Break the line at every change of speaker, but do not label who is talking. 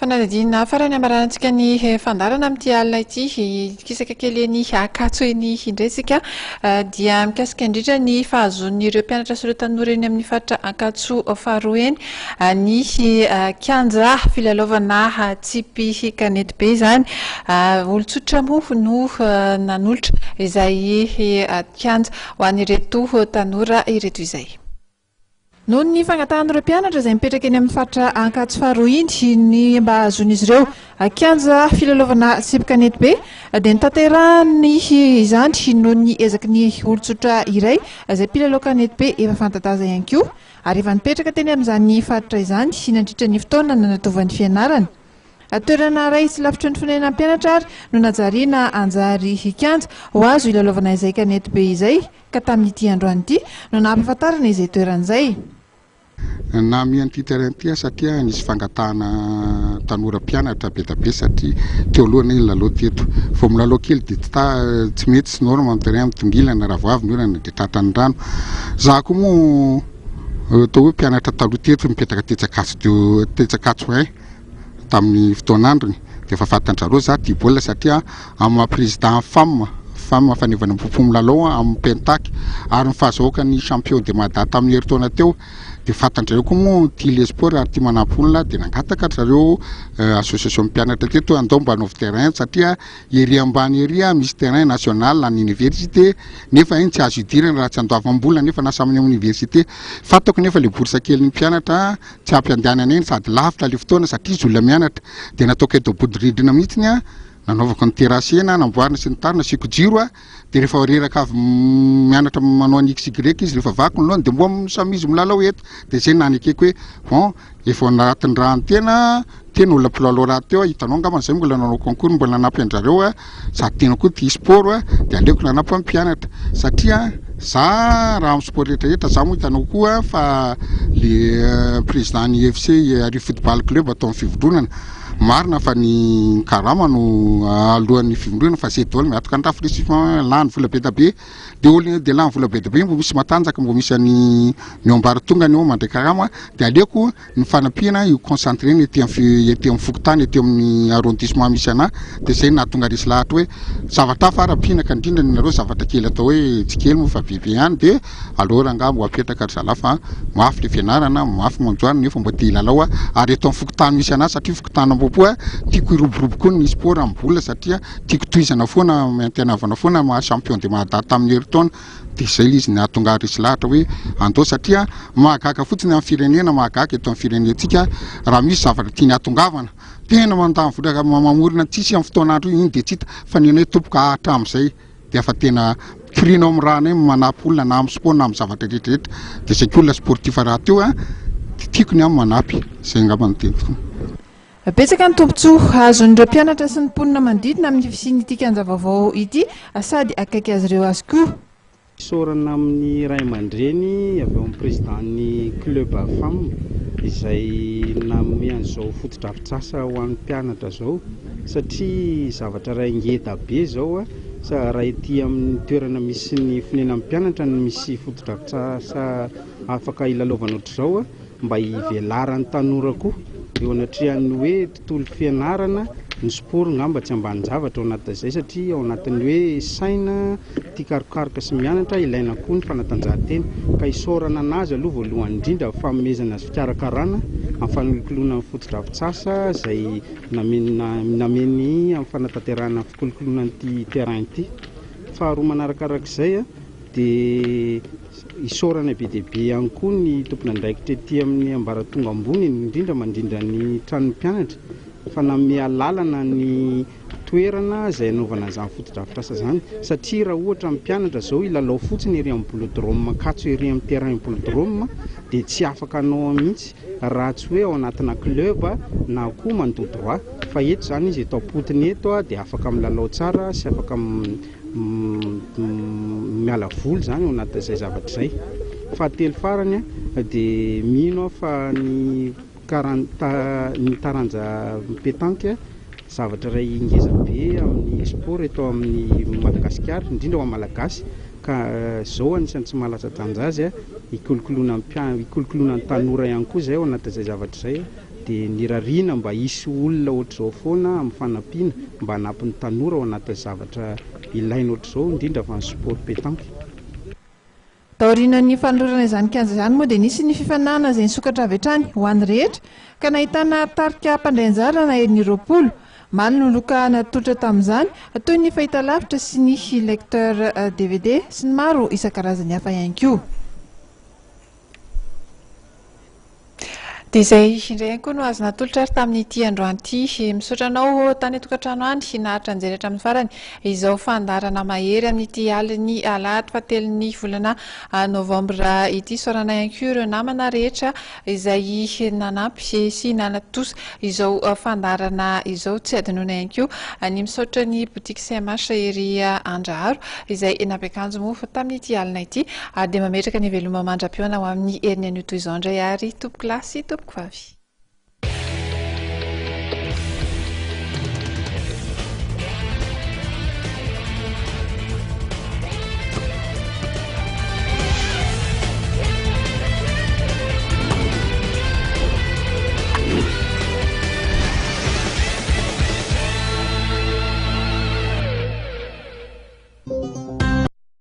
Fanadina farany amarantsika ny fandarana amin'ity alina ity kisaka kely ny akatso eny indresika dia mikasika indrindra ny fahazon'ireo mpianatra sy ireo tanora eny amin'ny faritra Ankatso faharoa eny ny kianja filalaovana tsipy kanety be izany olon-tsotra moa no nanolotra izay kianja ho an'ireto tanora ireto izay. Noho ny fangatan'ireo mpianatra izay mipetraka eny amin'ny faritra Ankatso faharoa iny ny mba ahazoan'izy ireo kianja filalaovana tsipy kanety be dia nitanterahany izany noho ny ezaky ny olon-tsotra iray izay mpilalao kanety be efa fanta-daza ihany koa ary efa nipetraka teny amin'izany faritra izany nandritra ny fotoana nanatovan'ny fianarany. Toerana iray tsy lavitra ny fonenana mpianatra ary no najariana anjary kianja ho azo ilalaovana izay kanety be izay ka tamin'ity androany ity no nampahafantarana izay toeran'izay.
Na mian'ity terrain ity satria nisy fangatahana tanora mpianatra be da be satria teo alohany lalao teto vao milalao kely dia tsy mety sy norma amin'ny terrain mitongilana raha voavy ny orana dia tratran'ny rano. Za koa moa atao hoe mpianatra taloha teto mipetraka Tetsakatso tamin'ny fotoan'androny dia efa fantantrareo za tia baolina satria amin'ny président femme fanevana popo milalao amin'ny pentaky ary nifahazoaka ny champion de mada tamin'ny herintaona teo dia fantantrareo koa moa tia le sport ary tia manampy olona dia nangataka zareo association mpianatra teto andao mba hanaovy terrain satria ery ambany ery misy terrain national any université nefa iny tsy azo idirana raha tsy andoavam-bola nefa nasa amin'ny université fantako nefa le bourse kelin'ny mpianatra tsy ampiandehanana eny sady lavitra le fotoana satria izy olona mianatra dia nataoko eto bodirindrina mihitsiny nanaovako ny terasy ena namboarina sy ny tarina siko jiro dia rehefa reraka avy mianatra manao ny XY izy rehefa vaky ny lohany dia mboa misamizy milalao eto dia izay nanekeko hoe bon efa anatin'ny rano tena olona mpilalao raha teo hitanao angamba izay mbola nanao concours mbola nanampy andrareo sady tena koa tia sport dia aleoko nanampy amin'ny mpianatra satria za raha amin'ny sport rehetrarehetra za moa hitanao koa fa le président ny UFC Ary football club atao amin'ny fivondronana marina fa ny karama no alohan'ny fivondronana fa zay daholo miatoka ny rafraîchissement lany vola be da be dia olona dia lany vola be da be mbo misy matanjaka mbo misy ny ambara tonga ny mandray karama dia aleoko ny fanampiana io concentré ny ety amin'ny fokotany ety amin'ny arrondissement misy ana dia izay nahatonga resy lahatra hoe zavatra farampiana ka indrindra nareo zavatra kely atao hoe tsy kely moa fa bebe ihany dia alora anga mbo apetraka ry zalahy fa mafy le fianarana mafy manjoana nefa mbo tia hilalao ary eto amin'ny fokotany misy ana satria fokotany ambopoa tiako iroborobo koa ny sport amin'ny bola satria tiako tohizana foana miantenavana foana maha champion de mada tamin'ny herintaona dia izay izy nahatonga resy lahatra hoe andao satria mahagaga fotsiny amin'ny firenena mahagaga eto amin'ny firenentsika raha misy zavatra tiany hatongavana tena mandany vola mamorina tsisy amin'ny fotoan'andro iny dia tsy hita fa ny anay tompoka ahatra amin'izay dia efa tena tirinao amin'ny raha nay manampy olona na amin'ny sport na amin'ny zavatra rehetrarehetra dia izay olona sportif raha teo tiako ny amin'ny manampy izay angamba ny teniko.
Betsaka ny tombontsoa azon'ireo mpianatra sy ny mponina manodidina amin'ny fisian'ity kianja vaovao ity sady akaiky azy ireo azy koa.
Sorana amin'ny ray aman-dreny avy ao amin'ny président'ny club femme izay namian'izao fotodrafitrasa ho an'ny mpianatra zao satria zavatra ray ngeda be zao raha ety amin'ny toerana misy ny fonenan'ny mpianatra no misy fotodrafitrasa afaka ilalaovana ohatr'izao mba hivelaran'ny tanora koa eo anatrihan'ny hoe tontolo fianarana ny sport ngamba tsy ambany zavatra ao anatin'izay satria ao anatin'ny hoe saina tia karokaroka sy mianatra ilaina koa ny fanatanjahantena ka isorana anazy aloha voalohany indrindra fanomezana azy fikarakarana amin'ny fanolokolona ny fotodrafitrasa izay nameny amin'ny fanatanterahana fikolokoloana n'ity terrain ity. Faharoa manarakarak'izay dia isorana be dia be ihany koa ny tompona andraikitra ety amin'ny ambaratonga ambony indrindra mandrindra ny tranon'ny mpianatra fa nanome lalana ny toerana izay anaovana izany fotodrafitrasa zany satria raha ohatra amin'ny mpianatra izao ilalao fotsiny ery amin'ny bolodrome Ankatso ery amin'ny terrain bolodrome dia tsy afaka anao mihitsy raha tsy hoe ao anatina club na koa mandoa droit fa eto zany izy eto apotiny eto dia afaka milalao tsara sy afaka miala voly zany ao anatin'izay zavatra izay. Fahatelo farany dia mino fa ny taranja pétanque zavatra ray ngeza be amin'ny sport eto amin'ny Madagasikara indrindra ho malagasy ka zao anisan'ny tsy malaza-danja azy ikolokoloana ny tanora ihany koa izay ao anatin'izay zavatra izay dia nirariana mba hisy olona ohatr'izao foana amin'ny fanampiana mba hanampin'ny tanora ao anatin'ny zavatra ilaina ohatr'izao indrindra fa ny sport pétanque.
Taorian'ny fanolorana izany kianja izany moa dia nisy ny fifanahana izay nisokatra avy hatrany ho an'ny rehetra ka nahitana tarika mpandray anjara na herin'ny 20 maly no loka natolotra tamin'izany toy ny fahitalavitra sy ny lecteur DVD sy ny maro isan-karazany hafa ihany koa.
Dia izay indray koa no azo natolotra ary tamin'ity androany ity. Misaotra anao tany atokantrano any naharitra anjery hatramin'ny farany izao fandarana mahery amin'ity aliny alahady 7-ny volana novambra ity. Saorana ihany koa ireo namana rehetra izay nanampy sy nanatosa izao fandarana izao. Tsy adinoina ihany koa ny misaotra ny botiky CMH ery Andraharo izay nampiakanjo mofo tamin'ity alina ity dia mametraka ny veloma mandra-piona ho amin'ny herin'ny anio toy izao indray ary tompoko lasy tompoko vavy.